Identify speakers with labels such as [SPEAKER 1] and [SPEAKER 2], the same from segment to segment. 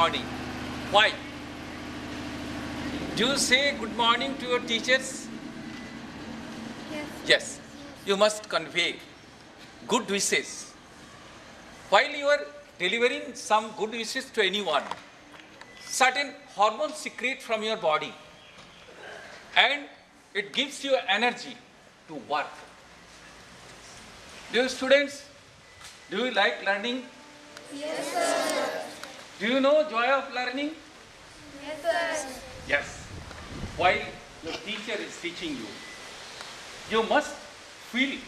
[SPEAKER 1] morning. Why? Do you say good morning to your teachers?
[SPEAKER 2] Yes.
[SPEAKER 1] Yes. You must convey good wishes. While you are delivering some good wishes to anyone, certain hormones secrete from your body and it gives you energy to work. Do you students, do you like learning?
[SPEAKER 2] Yes, sir.
[SPEAKER 1] Do you know joy of learning?
[SPEAKER 2] Yes, sir.
[SPEAKER 1] Yes. While your teacher is teaching you, you must feel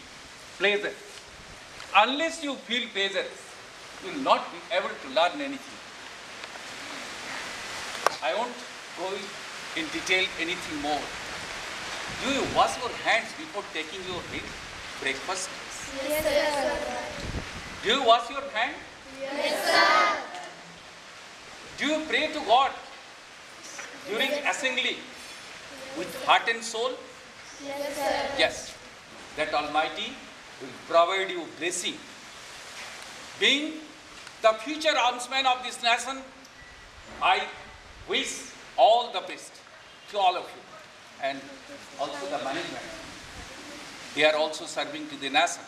[SPEAKER 1] pleasure. Unless you feel pleasure, you will not be able to learn anything. I won't go in detail anything more. Do you wash your hands before taking your breakfast?
[SPEAKER 2] Yes, sir.
[SPEAKER 1] Do you wash your hand?
[SPEAKER 2] Yes, sir.
[SPEAKER 1] Do you pray to God during assembly with heart and soul?
[SPEAKER 2] Yes, sir.
[SPEAKER 1] Yes. That Almighty will provide you blessing. Being the future armsman of this nation, I wish all the best to all of you and also the management. They are also serving to the nation,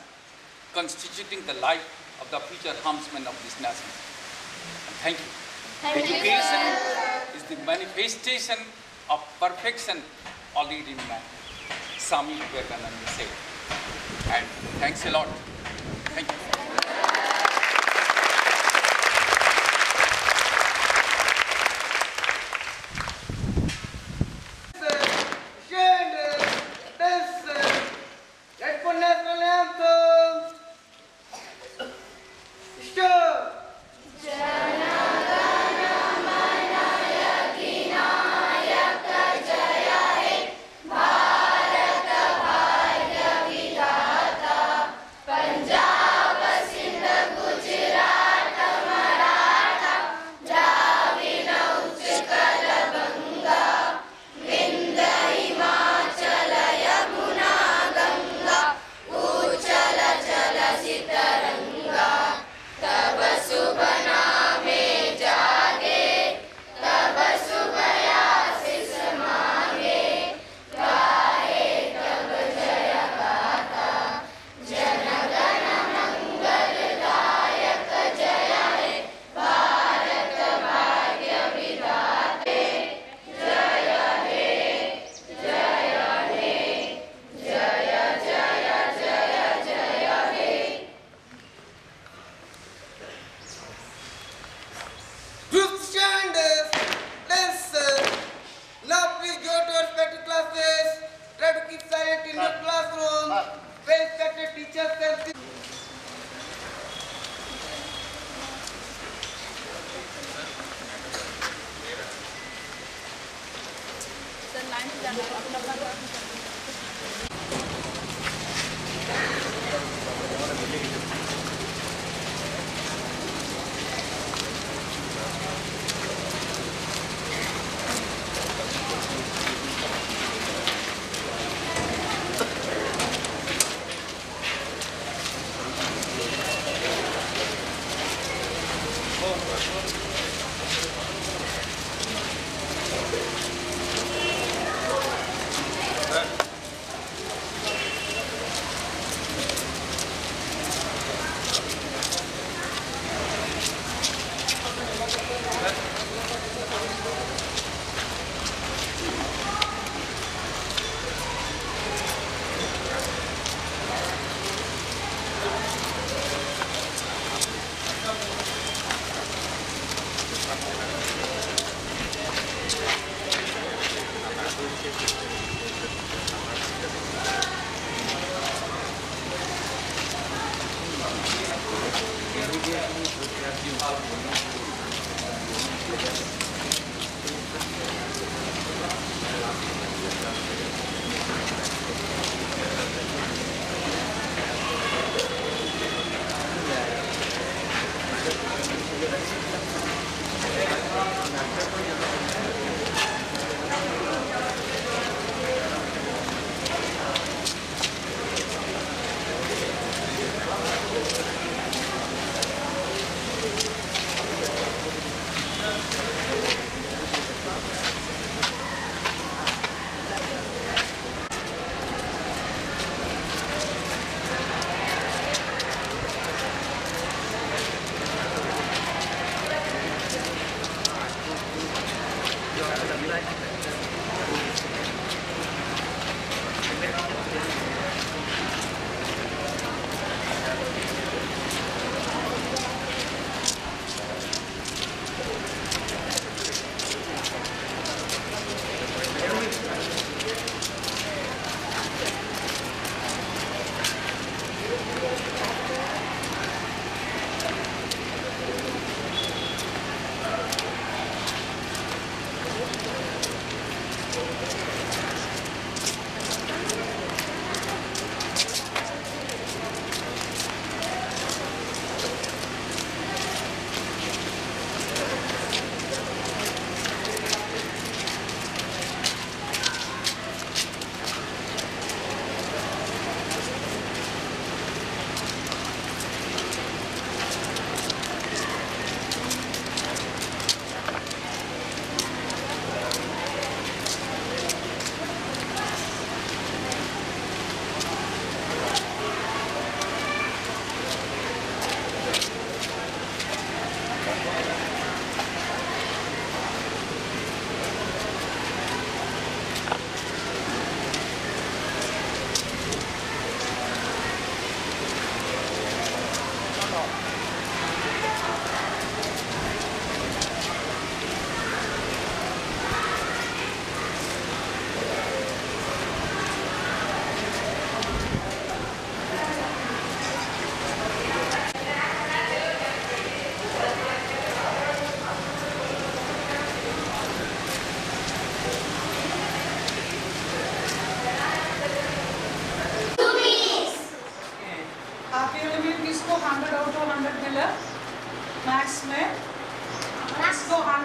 [SPEAKER 1] constituting the life of the future armsmen of this nation. And thank you. Education is the manifestation of perfection already in man. Swami Vivekananda said. And thanks a lot. Thank you.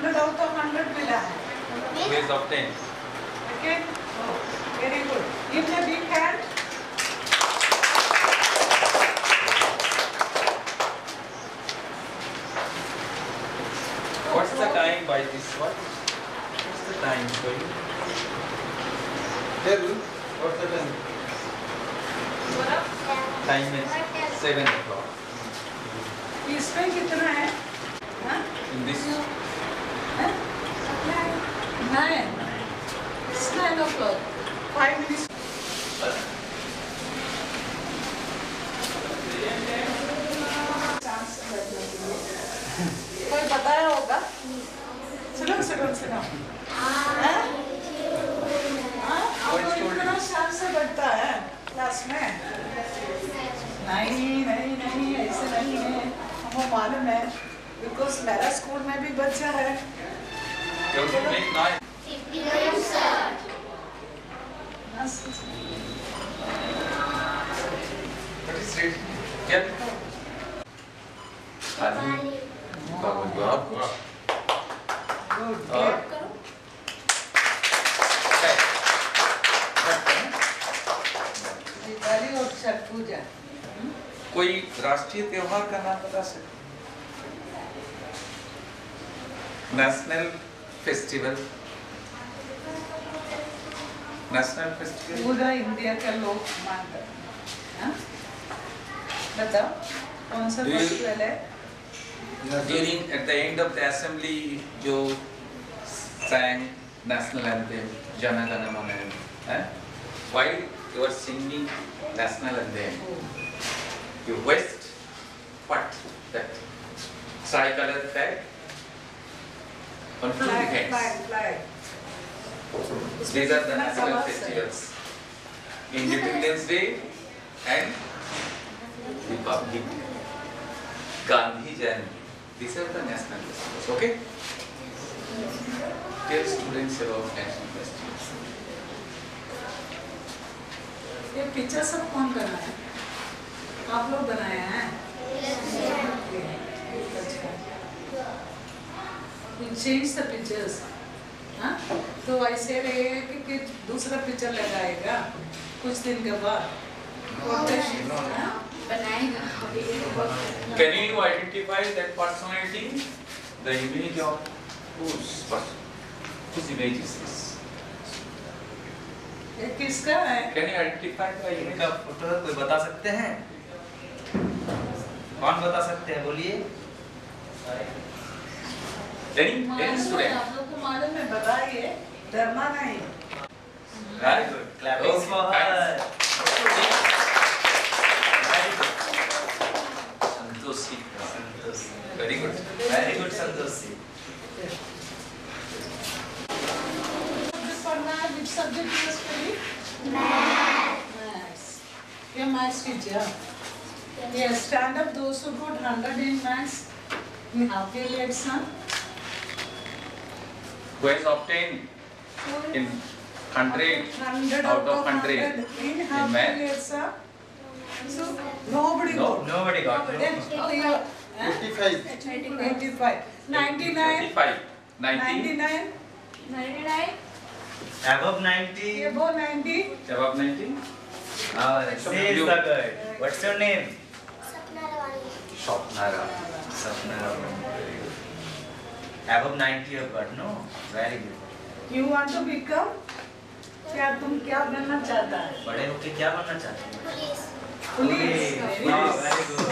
[SPEAKER 3] 100 out of 100 मिला है.
[SPEAKER 1] Who has obtained?
[SPEAKER 3] Okay? Oh, very good. Give me a big hand.
[SPEAKER 1] What's the time by this? What's the time for you? Tell. What's the time? Time is 7 o'clock.
[SPEAKER 3] इसमें कितना है? हाँ?
[SPEAKER 1] In this,
[SPEAKER 3] हाँ? 9. It's 9 o'clock. 5 minutes. कोई बताया होगा? सुनो. हाँ? आप लोग इतना शाम से बैठता है क्लास में? नहीं, ऐसे नहीं है. हमको मालूम है, because मेरा स्कूल में भी बच्चा है.
[SPEAKER 1] you have to make noise.
[SPEAKER 2] Yes, sir.
[SPEAKER 1] What is it? Get.
[SPEAKER 3] Good. Diwali और छठ पूजा.
[SPEAKER 1] कोई राष्ट्रीय त्योहार का नाम बता सकते? National festival.
[SPEAKER 3] पूरा इंडिया का लोग मानते हैं. हाँ? बताओ कौन सा फेस्टिवल है?
[SPEAKER 1] During at the end of the assembly, जो sang national anthem, Jana Gana Mana, while you are singing national anthem, you waist what that tricolor flag on two hands.
[SPEAKER 3] Flag.
[SPEAKER 1] These are the national festivals: Independence Day and Republic Day, Gandhi Jayanti. These are the national festivals. Okay? Tell students about national festivals.
[SPEAKER 3] ये picture सब कौन बना है? आप लोग बनाए हैं? You change the pictures. हाँ? तो ऐसे रहेगा कि दूसरा पिक्चर लगाएगा कुछ दिन के बाद.
[SPEAKER 1] Can you identify that personality? The image of whose person? Whose image is this?
[SPEAKER 3] ये किसका है?
[SPEAKER 1] Can you identify the image?
[SPEAKER 4] इनका फोटो कोई बता सकते हैं? कौन बता सकते हैं? बोलिए.
[SPEAKER 1] Any
[SPEAKER 3] मालूम है,
[SPEAKER 1] student?
[SPEAKER 3] आप लोग को मालूम है, बताइए, डरना नहीं.
[SPEAKER 4] Very good. Clapping
[SPEAKER 1] Okay,
[SPEAKER 4] for her. Very good.
[SPEAKER 1] Santoshi.
[SPEAKER 4] Santosh.
[SPEAKER 1] Very good.
[SPEAKER 4] Very good, Santosh ji.
[SPEAKER 3] Subject पढ़ना है, which subject you are studying? Maths. You are maths teacher. Yes, stand up those who got 100 in maths in half yearly exam.
[SPEAKER 1] Who has obtained in 100
[SPEAKER 3] 100
[SPEAKER 1] out of 100
[SPEAKER 3] in
[SPEAKER 1] in
[SPEAKER 3] half
[SPEAKER 1] math?
[SPEAKER 3] yearly exam. So nobody
[SPEAKER 1] No,
[SPEAKER 3] got.
[SPEAKER 4] Nobody got.
[SPEAKER 3] Then, oh, you are,
[SPEAKER 5] 85.
[SPEAKER 3] 85. 99.
[SPEAKER 1] 85. 90.
[SPEAKER 3] 99.
[SPEAKER 2] 99.
[SPEAKER 4] Above 90.
[SPEAKER 3] Above 90.
[SPEAKER 1] Above 90.
[SPEAKER 4] Say is the girl. What's your name?
[SPEAKER 1] Shopnara.
[SPEAKER 4] Sapna. Above 90 you got, no? Very good.
[SPEAKER 3] You want to become? क्या तुम क्या बनना चाहता है?
[SPEAKER 4] बड़े होके क्या बनना चाहते हैं?
[SPEAKER 3] Police.
[SPEAKER 4] Wow, very good.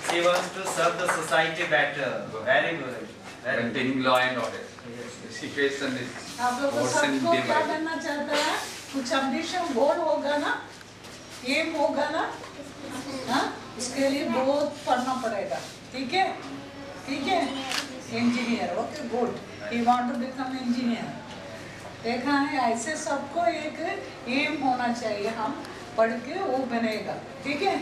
[SPEAKER 4] She wants to serve the society better. Very good. Very good.
[SPEAKER 1] Maintaining law and order.
[SPEAKER 4] Yes.
[SPEAKER 1] The situation is
[SPEAKER 3] आप लोग को
[SPEAKER 1] worse and
[SPEAKER 3] सबको
[SPEAKER 1] day
[SPEAKER 3] क्या
[SPEAKER 1] by day.
[SPEAKER 3] बनना चाहता है? कुछ ambition goal होगा ना? एम होगा ना? हाँ? उसके लिए बहुत पढ़ना पड़ेगा. ठीक है? ठीक है? Engineer. Okay, good. You want to become engineer. देखा है ऐसे सबको एक एम होना चाहिए. हम पढ़ के वो बनेगा. ठीक है?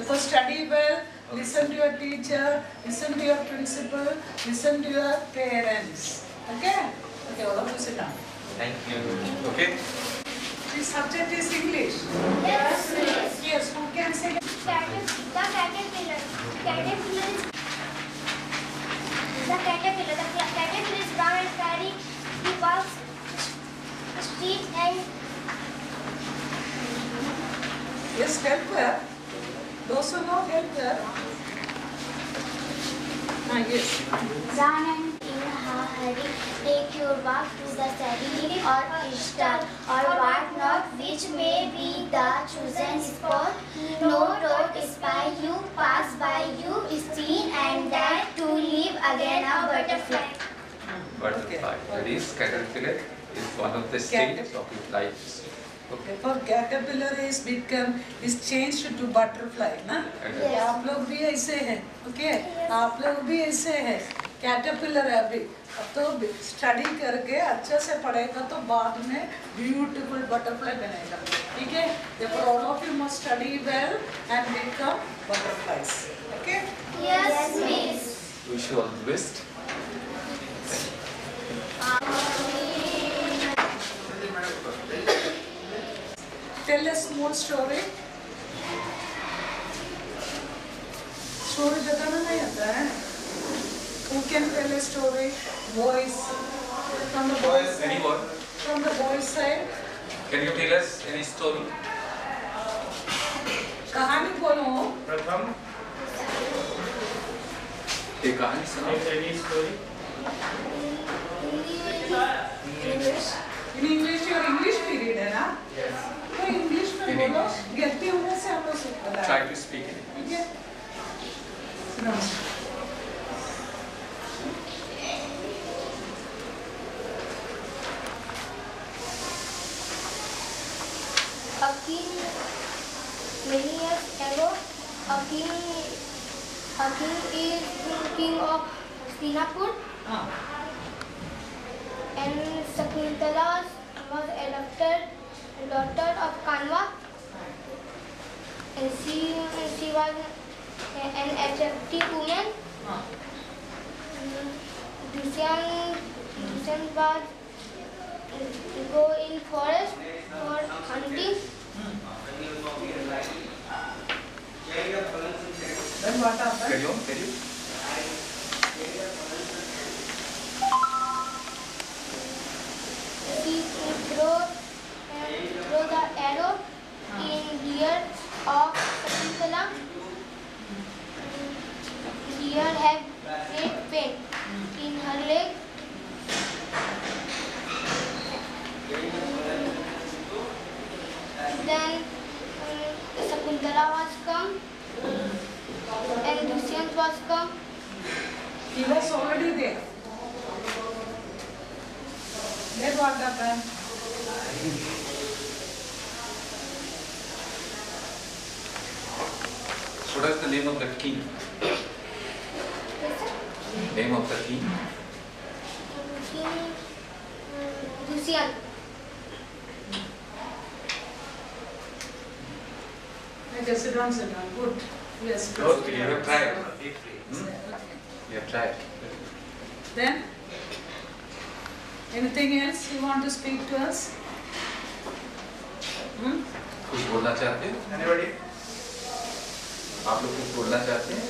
[SPEAKER 3] So study well. Listen to your teacher. Listen to your principal. Listen to your parents. Okay? Okay, all of you sit down.
[SPEAKER 4] Thank you.
[SPEAKER 1] Okay?
[SPEAKER 3] This subject is English.
[SPEAKER 2] Yes,
[SPEAKER 3] Yes, who can say?
[SPEAKER 2] The caterpillar. Caterpillar is The caterpillar. The caterpillar is brown and furry. He walks street and
[SPEAKER 3] Yes, help her. Those who know, help her. Yes.
[SPEAKER 2] run and in a hurry. Take your walk to the study or start or what not, which may be the chosen spot. No dog spy you, pass by you, seen and that to live again a butterfly.
[SPEAKER 5] Butterfly. That is, caterpillar is one of the stages of its life. Okay.
[SPEAKER 3] For caterpillar is changed to butterfly, ना?
[SPEAKER 2] Yes.
[SPEAKER 3] आप लोग भी ऐसे हैं, okay? आप लोग भी ऐसे हैं, caterpillar है अभी. अब तो study करके अच्छे से पढ़ेगा तो बाद में beautiful butterfly बनेगा, ठीक है? Therefore all of you must study well and become butterflies, okay?
[SPEAKER 2] Yes, miss.
[SPEAKER 5] Wish you all the best.
[SPEAKER 3] Tell a small story. Story बताना नहीं आता है? Who can tell a story? Boys. From the boys side.
[SPEAKER 5] Anyone?
[SPEAKER 3] From the boys side.
[SPEAKER 5] Can you tell us any story?
[SPEAKER 3] कहानी बोलो.
[SPEAKER 4] प्रथम
[SPEAKER 5] एक कहानी सुनाओ.
[SPEAKER 4] any story?
[SPEAKER 3] In English your English period है ना?
[SPEAKER 4] Yes.
[SPEAKER 3] तो English में
[SPEAKER 5] In
[SPEAKER 3] बोलो.
[SPEAKER 5] English.
[SPEAKER 3] गलती होने से हम लोग सीख रहे
[SPEAKER 5] Try
[SPEAKER 3] हैं.
[SPEAKER 5] to speak in English.
[SPEAKER 3] ठीक है? सुनाओ.
[SPEAKER 2] A king, many years ago, a king is king of Sinapur,
[SPEAKER 3] हाँ.
[SPEAKER 2] and Shakuntala was elected daughter of Kanwa, and she was an attractive woman.
[SPEAKER 3] हाँ.
[SPEAKER 2] Dushyant was go in forest for hunting.
[SPEAKER 3] Then what happened?
[SPEAKER 5] Carry on, carry on.
[SPEAKER 2] He throw the arrow in ear of Shakuntala. Ear have great pain in her leg. Then Shakuntala was come and Dushyant was come.
[SPEAKER 3] He was already there. Then what happened?
[SPEAKER 5] So what is the name of the king? Name of the king?
[SPEAKER 2] King Dushyant.
[SPEAKER 3] Okay, sit down, sit down. Good. Yes. good.
[SPEAKER 5] Okay, you have tried.
[SPEAKER 3] Okay.
[SPEAKER 5] You have tried.
[SPEAKER 3] Then, anything else you want to speak to us? Hmm?
[SPEAKER 5] कुछ बोलना चाहते हैं?
[SPEAKER 4] Anybody?
[SPEAKER 5] आप लोग कुछ बोलना चाहते हैं?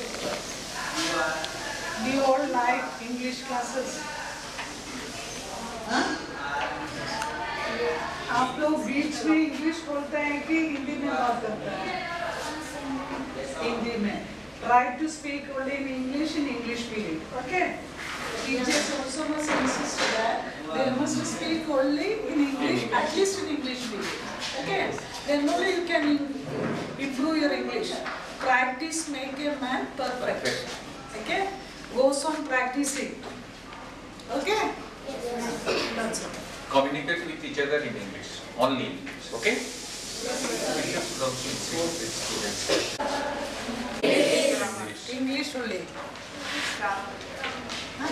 [SPEAKER 3] Do you all like English classes? हाँ? आप लोग बीच में इंग्लिश बोलते हैं कि हिंदी में बात करते हैं? हिंदी में. Try to speak only in English period. Okay? Teachers also must insist that they must speak only in English, at least in English period. Okay? Then only you can improve your English. Practice make a man perfect. Okay? Goes on practicing. Okay? That's it.
[SPEAKER 5] Communicate with each other in English. Only in English. Okay? We should also speak with students. English.
[SPEAKER 3] English only.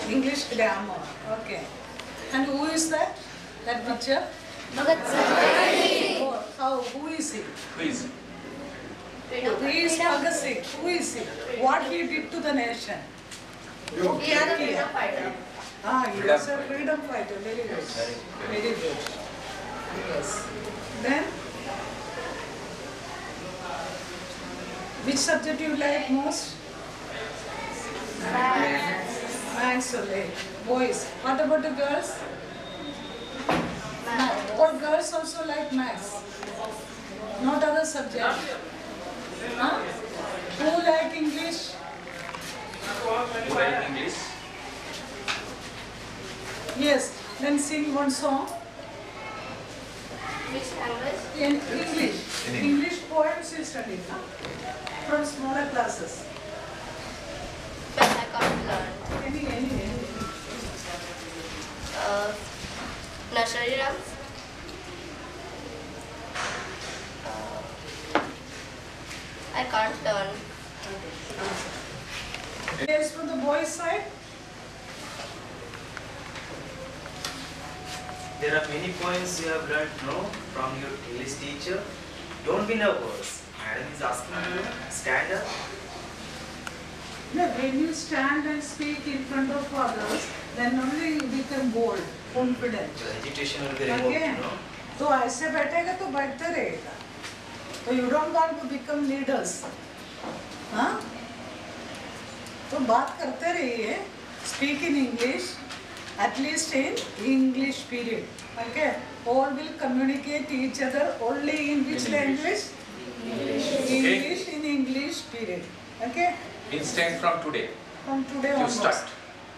[SPEAKER 3] English grammar. Okay. And who is that? That picture?
[SPEAKER 2] Bhagat Singh.
[SPEAKER 3] Who is he?
[SPEAKER 5] Please.
[SPEAKER 3] He is Bhagat Singh. Who is he? What he did to the nation? क्या किया? He was a freedom fighter. Very good. Very good. Yes. Then, which subject you like most? Maths only. Boys. What about the girls? All girls also like maths. Not other subject. Huh? Who like English?
[SPEAKER 5] You like English?
[SPEAKER 3] Yes. Then sing one song.
[SPEAKER 2] Which language?
[SPEAKER 3] In English. English poems you study, huh? From smaller classes.
[SPEAKER 2] But I can't learn.
[SPEAKER 3] Any.
[SPEAKER 2] Nursery rhymes. I can't learn.
[SPEAKER 3] Yes, from the boys' side.
[SPEAKER 4] There are many points you have learned, no, from your English teacher. Don't be nervous. Madam is asking you to stand up.
[SPEAKER 3] No, when you stand and speak in front of others, then only you become bold, confident.
[SPEAKER 4] Your agitation will be removed,
[SPEAKER 3] Okay.
[SPEAKER 4] you know.
[SPEAKER 3] तो ऐसे बैठेगा तो बैठते रहेगा. तो you don't want to become leaders. हाँ? तो बात करते रहिए. Speak in English, at least in English period. Okay. All will communicate each other only in which language? English in English period. Okay.
[SPEAKER 1] Instant from today.
[SPEAKER 3] From today
[SPEAKER 1] You
[SPEAKER 3] onwards.
[SPEAKER 1] start.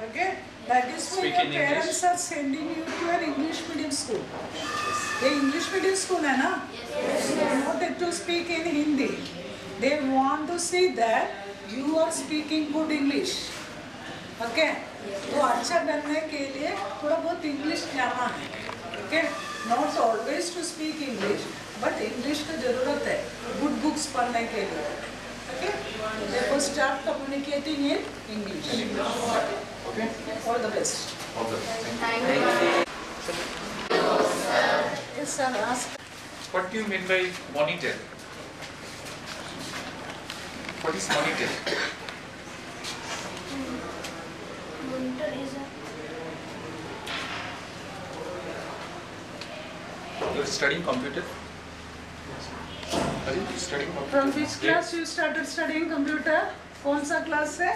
[SPEAKER 3] Okay. That is why
[SPEAKER 1] Speak
[SPEAKER 3] your
[SPEAKER 1] in
[SPEAKER 3] parents are sending you to an English medium school. ये English medium school है ना? They wanted to speak in Hindi. They want to see that you are speaking good English. Okay? तो अच्छा बनने के लिए थोड़ा बहुत English जाना है. Okay? Not always to speak English, but English का जरूरत है. Good books पढ़ने के लिए. Okay? Therefore start communicating in English.
[SPEAKER 1] Okay?
[SPEAKER 3] All the best.
[SPEAKER 1] All the best.
[SPEAKER 2] Thank you.
[SPEAKER 3] Yes, sir. Ask.
[SPEAKER 1] What do you mean by monitor? What is monitor?
[SPEAKER 2] Monitor is
[SPEAKER 1] You are studying computer? Are you studying computer?
[SPEAKER 3] From which class you started studying computer? कौन सा class से?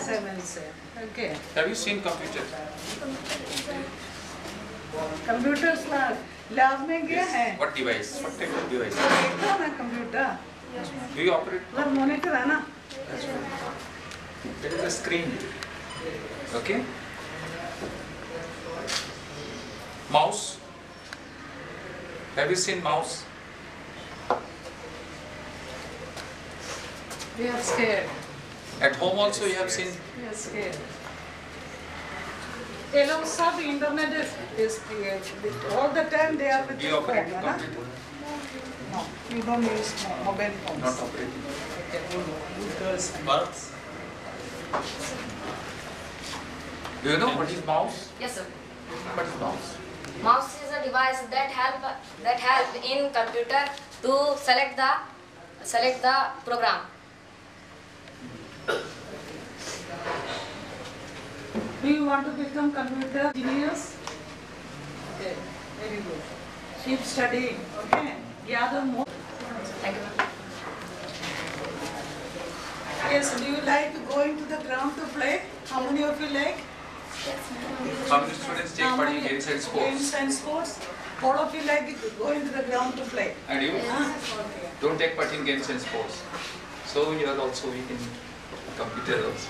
[SPEAKER 3] 7 से. Okay.
[SPEAKER 1] Have you seen computer?
[SPEAKER 3] Computer lab में गया है.
[SPEAKER 1] What device? What type of device?
[SPEAKER 3] देखो ना computer.
[SPEAKER 1] Do you operate?
[SPEAKER 3] मतलब monitor है ना?
[SPEAKER 1] That is the screen. Okay? Mouse? Have you seen mouse?
[SPEAKER 3] We are scared.
[SPEAKER 1] At home also you have seen?
[SPEAKER 3] We are scared. ये लोग सब internet is all the time they are with
[SPEAKER 1] Do you
[SPEAKER 3] the
[SPEAKER 1] operate
[SPEAKER 3] phone, है ना?
[SPEAKER 1] computer?
[SPEAKER 3] No, you don't use mobile phones.
[SPEAKER 1] Not operating.
[SPEAKER 3] Okay, good girls.
[SPEAKER 1] Mouse? Do you know what is mouse?
[SPEAKER 6] Yes, sir.
[SPEAKER 1] What is mouse?
[SPEAKER 6] Mouse is a device that help in computer to select the program.
[SPEAKER 3] Do you want to become computer engineers? Okay, very good. Keep studying, okay? Gather more.
[SPEAKER 6] Thank you, ma'am.
[SPEAKER 3] Yes, do you like going to the ground to play? How many of you like?
[SPEAKER 1] How many students take
[SPEAKER 3] How
[SPEAKER 1] part in
[SPEAKER 3] many
[SPEAKER 1] games and sports?
[SPEAKER 3] Games and sports. All of you like going to the ground to play.
[SPEAKER 1] And you?
[SPEAKER 3] Huh? Okay.
[SPEAKER 1] Don't take part in games and sports. So you are also weak in computer also.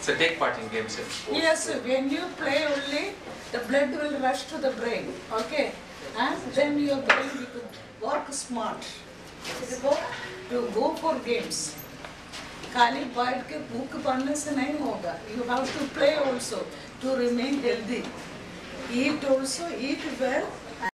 [SPEAKER 1] So take part in games and sports.
[SPEAKER 3] Yes, when you play only, the blood will rush to the brain, okay? And then your brain will work smart. To go for games. खाली बैठ के book पढ़ने से नहीं होगा. You have to play also to remain healthy. Eat also, eat well